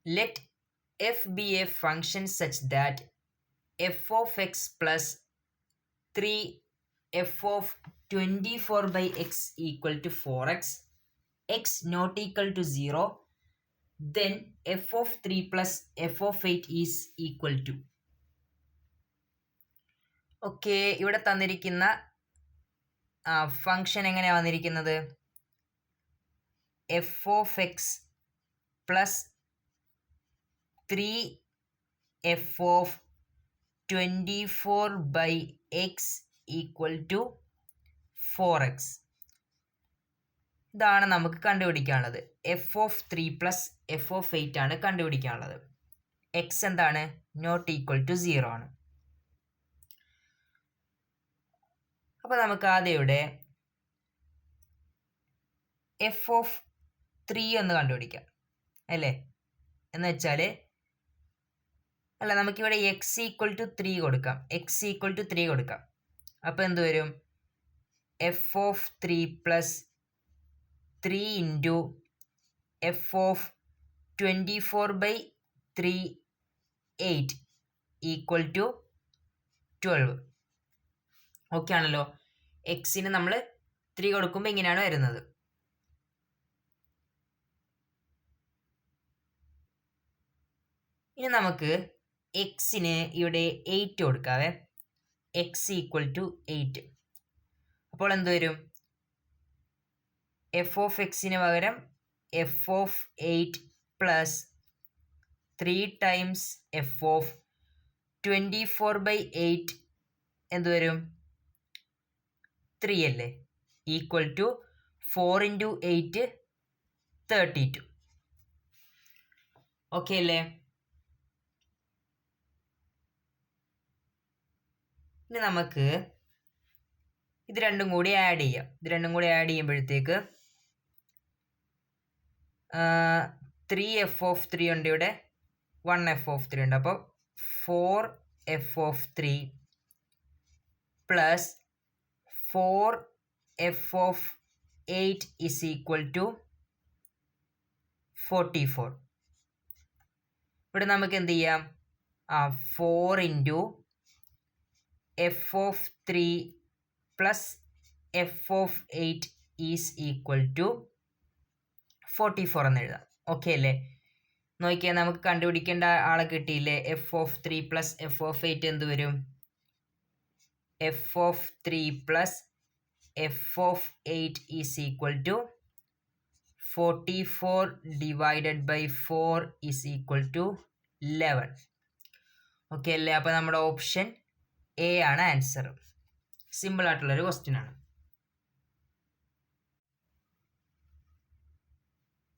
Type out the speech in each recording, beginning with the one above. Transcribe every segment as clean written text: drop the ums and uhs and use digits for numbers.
let f be a function such that f of x plus 3 f of 24 by x equal to 4x, x not equal to 0, then f of 3 plus f of 8 is equal to. Okay, ഇവിടെ തന്നിരിക്കുന്ന function എങ്ങനെയാണ് വന്നിരിക്കുന്നത്? F of x plus 3 f of 24 by x equal to 4x. ഇതാണ് നമുക്ക് കണ്ടുപിടിക്കാനുള്ളത്. F of 3 plus F of 8 ആണ് കണ്ടുപിടിക്കാനുള്ളത്. X എന്താണ്? നോട്ട് ഈക്വൽ ടു 0 ആണ്. അപ്പോൾ നമുക്ക് ആദ്യം ഇവിടെ എഫ് ഓഫ് 3 ഒന്ന് കണ്ടുപിടിക്കാം അല്ലേ? എന്ന് വെച്ചാൽ അല്ല, നമുക്കിവിടെ എക്സ് ഈക്വൽ ടു 3 കൊടുക്കാം. എക്സ് ഈക്വൽ ടു 3 കൊടുക്കാം. അപ്പോൾ എന്ത് വരും? F of 3 plus 3 into F of 24 by 3 8 equal to 12. Okay ആണല്ലോ. എക്സിന് നമ്മൾ 3 കൊടുക്കുമ്പോൾ ഇങ്ങനെയാണ് വരുന്നത്. ഇനി നമുക്ക് എക്സിന് ഇവിടെ 8 കൊടുക്കാവേ. X equal to 8. അപ്പോൾ എന്ത് വരും? എഫ് ഓഫ് എക്സിന് പകരം f of 8 plus 3 times f of 24 by 8 എന്ത് വരും? 3 അല്ലേ? Equal to 4 into 8 32. ഓക്കെ അല്ലേ? ഇനി നമുക്ക് ഇത് രണ്ടും കൂടി ആഡ് ചെയ്യാം. ഇത് രണ്ടും കൂടി ആഡ് ചെയ്യുമ്പോഴത്തേക്ക് 3 എഫ് ഓഫ് 3 ഉണ്ട്, ഇവിടെ 1 എഫ് ഓഫ് 3 ഉണ്ട്. അപ്പോൾ 4 F of 3 plus 4 F of 8 is equal to 44. ഇവിടെ നമുക്ക് എന്ത് ചെയ്യാം? 4 into F of 3 plus F of 8 is equal to 44 എന്ന് എഴുതാം. ഓക്കെ അല്ലേ? നോക്കിയാൽ നമുക്ക് കണ്ടുപിടിക്കേണ്ട ആളെ കിട്ടിയില്ലേ? F of 3 plus F of 8 എന്ത് വരും? F of 3 plus F of 8 is equal to 44 divided by 4 is equal to 11. Okay അല്ലേ? അപ്പോൾ നമ്മുടെ ഓപ്ഷൻ എ ആണ് ആൻസർ. സിമ്പിൾ ആയിട്ടുള്ളൊരു ക്വസ്റ്റ്യൻ ആണ്.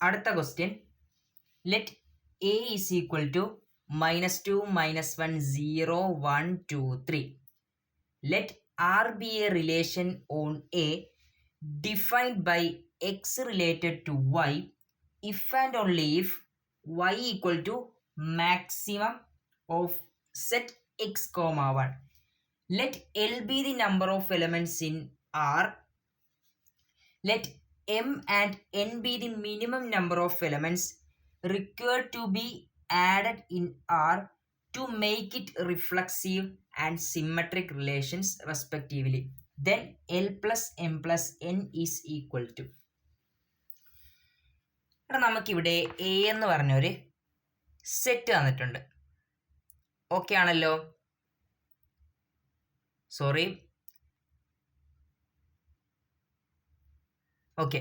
അടുത്ത question, let A is equal to -2 -1 0 1 2 3. Let R be a relation on A defined by x related to y if and only if y equal to maximum of set x comma 1. Let L be the number of elements in R. Let M and N be the minimum number of elements required to be added in R to make it reflexive and symmetric relations respectively. Then L plus M plus N is equal to. നമുക്കിവിടെ A എന്ന് പറഞ്ഞൊരു set തന്നിട്ടുണ്ട്. Okay ആണല്ലോ? Sorry, okay.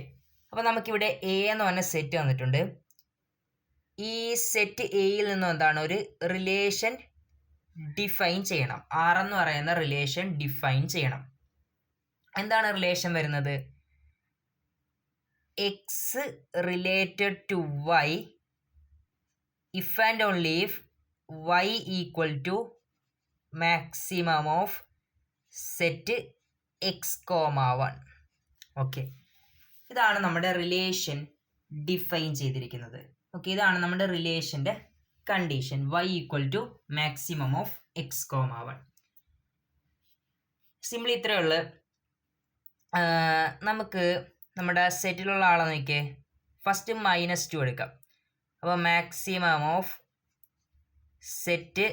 അപ്പോൾ നമുക്കിവിടെ A എന്ന് പറഞ്ഞ set തന്നിട്ടുണ്ട്. ഈ സെറ്റ് എയിൽ നിന്നും എന്താണ്? ഒരു റിലേഷൻ ഡിഫൈൻ ചെയ്യണം. ആർ എന്ന് പറയുന്ന റിലേഷൻ ഡിഫൈൻ ചെയ്യണം. എന്താണ് റിലേഷൻ വരുന്നത്? X related to Y if and only if y equal to maximum of set x comma 1. Okay, ഇതാണ് നമ്മുടെ റിലേഷൻ ഡിഫൈൻ ചെയ്തിരിക്കുന്നത്. ഓക്കെ, ഇതാണ് നമ്മുടെ റിലേഷൻ്റെ condition. y equal to maximum of x comma 1. Simply ഇത്രയേ ഉള്ളൂ. നമുക്ക് നമ്മുടെ സെറ്റിലുള്ള ആളെ നോക്കിയേ. ഫസ്റ്റ് -2 എടുക്കാം. അപ്പോൾ maximum of set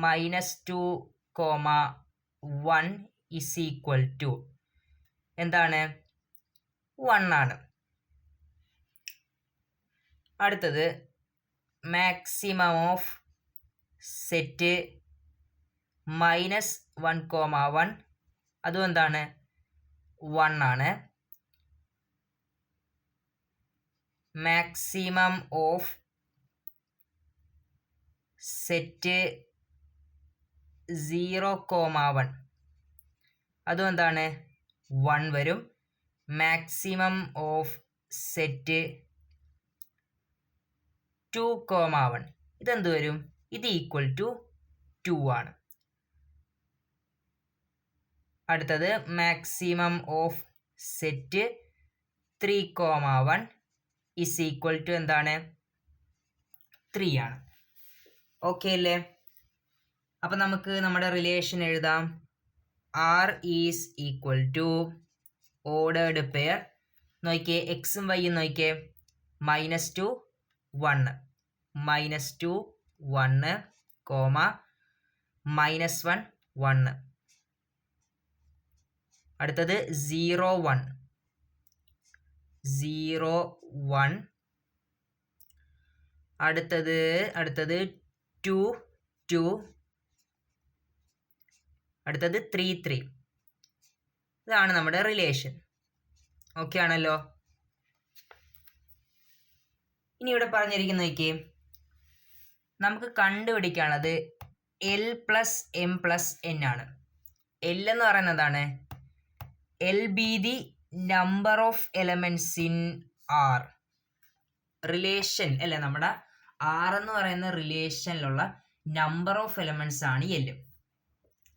-2,1 is equal to എന്താണ്? 1 ആണ്. അടുത്തത് മാക്സിമം ഓഫ് സെറ്റ് -1,1 അതും എന്താണ്? 1 ആണ്. മാക്സിമം ഓഫ് സെറ്റ് 0,1 അതും എന്താണ്? 1 വരും. മാക്സിമം ഓഫ് സെറ്റ് 2,1 ഇതെന്ത് വരും? ഇത് ഈക്വൽ ടു 2 ആണ്. അടുത്തത് maximum of set 3,1 is equal to എന്താണ്? 3 ആണ്. ഓക്കെ അല്ലേ? അപ്പം നമുക്ക് നമ്മുടെ റിലേഷൻ എഴുതാം. R is equal to ordered pair. നോക്കിയേ, എക്സും വൈയും നോക്കിയേ, -2 1 -2 1 -1 1. അടുത്തത് 0 1 0 1. അടുത്തത് 2 2. അടുത്തത് 3 3. ഇതാണ് നമ്മുടെ റിലേഷൻ. ഓക്കെ ആണല്ലോ? ഇനി ഇവിടെ പറഞ്ഞിരിക്കുന്ന നോക്കിയേ, നമുക്ക് കണ്ടുപിടിക്കാനുള്ളത് L + M + N ആണ്. L എന്ന് പറയുന്നതാണ് L be the number of elements in R. Relation അല്ലേ, നമ്മുടെ R എന്ന് പറയുന്ന റിലേഷനിലുള്ള നമ്പർ ഓഫ് എലമെന്റ്സ് ആണ് L.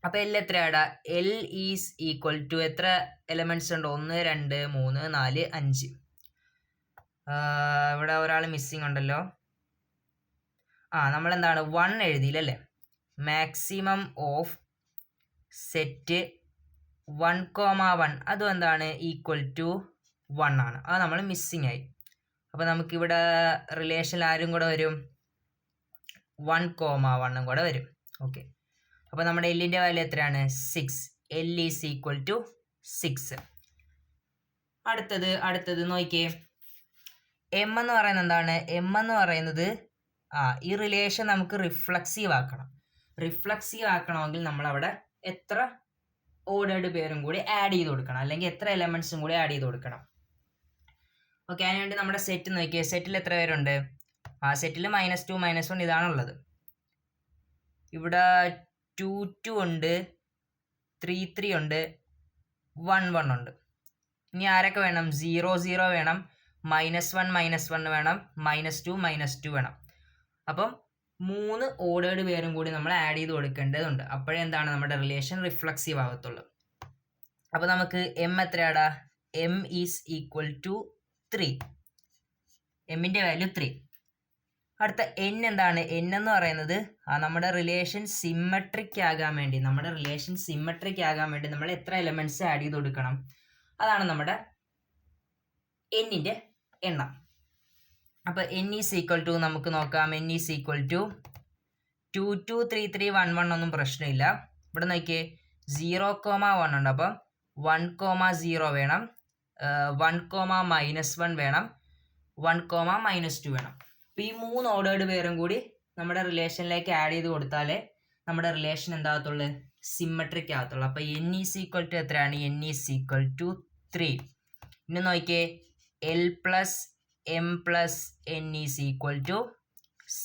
അപ്പൊ L എത്രയാടാ? L ഈസ് ഈക്വൽ ടു എത്ര എലമെന്റ്സ് ഉണ്ട്? 1 2 3 4 5. ഇവിടെ ഒരാൾ മിസ്സിങ് ഉണ്ടല്ലോ. നമ്മളെന്താണ് 1 എഴുതിയില്ലല്ലേ? മാക്സിമം ഓഫ് സെറ്റ് 1,1 അതും എന്താണ്? ഈക്വൽ ടു 1 ആണ്. അത് നമ്മൾ മിസ്സിങ് ആയി. അപ്പോൾ നമുക്കിവിടെ റിലേഷൻ ആരും കൂടെ വരും? 1,1 കൂടെ വരും. ഓക്കെ, അപ്പോൾ നമ്മുടെ എല്ലിൻ്റെ വാല്യൂ എത്രയാണ്? 6. L is equal to 6. അടുത്തത് നോക്കിയേ, M എന്ന് പറയുന്നത് എന്താണ്? M എന്ന് പറയുന്നത് ഈ റിലേഷൻ നമുക്ക് റിഫ്ലക്സീവ് ആക്കണം. റിഫ്ലക്സീവ് ആക്കണമെങ്കിൽ നമ്മളവിടെ എത്ര ഓർഡേർഡ് പേരും കൂടി ആഡ് ചെയ്ത് കൊടുക്കണം, അല്ലെങ്കിൽ എത്ര എലമെന്റ്സും കൂടി ആഡ് ചെയ്ത് കൊടുക്കണം. ഓക്കെ, അതിനുവേണ്ടി നമ്മുടെ സെറ്റ് നോക്കിയേ. സെറ്റിൽ എത്ര പേരുണ്ട്? സെറ്റിൽ -2 -1 ഇതാണുള്ളത്. ഇവിടെ 2 2 ഉണ്ട്, 3 3 ഉണ്ട്, 1 1 ഉണ്ട്. ഇനി ആരൊക്കെ വേണം? 0 0 വേണം, -1 -1 വേണം, -2 -2 വേണം. അപ്പം 3 ഓർഡേർഡ് പേരും കൂടി നമ്മൾ ആഡ് ചെയ്ത് കൊടുക്കേണ്ടതുണ്ട്. അപ്പോഴേ എന്താണ് നമ്മുടെ റിലേഷൻ റിഫ്ലക്സീവ് ആകത്തുള്ളൂ. അപ്പോൾ നമുക്ക് M എത്രയാടാ? M is equal to 3. എമ്മിൻ്റെ വാല്യൂ 3. അടുത്ത N എന്താണ്? N എന്ന് പറയുന്നത് നമ്മുടെ റിലേഷൻ സിമ്മട്രിക് ആകാൻ വേണ്ടി നമ്മൾ എത്ര എലമെന്റ്സ് ആഡ് ചെയ്ത് കൊടുക്കണം, അതാണ് നമ്മുടെ Nൻ്റെ എണ്ണം. അപ്പോൾ N ഈസ് ഈക്വൽ ടു നമുക്ക് നോക്കാം. N ഈസ് ഈക്വൽ ടു 2 2 3 3 1 1 ഒന്നും പ്രശ്നമില്ല. ഇവിടെ നോക്കിയേ 0,1 ഉണ്ട്. അപ്പം 1,0 വേണം, 1, -1 വേണം, 1, -2 വേണം. അപ്പോൾ ഈ 3 ഓർഡേർഡ് പേരും കൂടി നമ്മുടെ റിലേഷനിലേക്ക് ആഡ് ചെയ്ത് കൊടുത്താലേ നമ്മുടെ റിലേഷൻ എന്താകത്തുള്ളൂ? സിമ്മട്രിക് ആകത്തുള്ളൂ. അപ്പോൾ N ഈസ് ഈക്വൽ ടു എത്രയാണ്? N is equal to 3. ഇനി നോക്കിയേ, L + M + N is equal to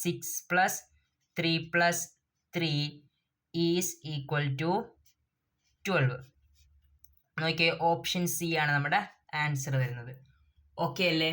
6 + 3 + 3 is equal to 12. നോക്കിയേ, ഓപ്ഷൻ C ആണ് നമ്മുടെ ആൻസർ വരുന്നത്. ഓക്കെ അല്ലേ?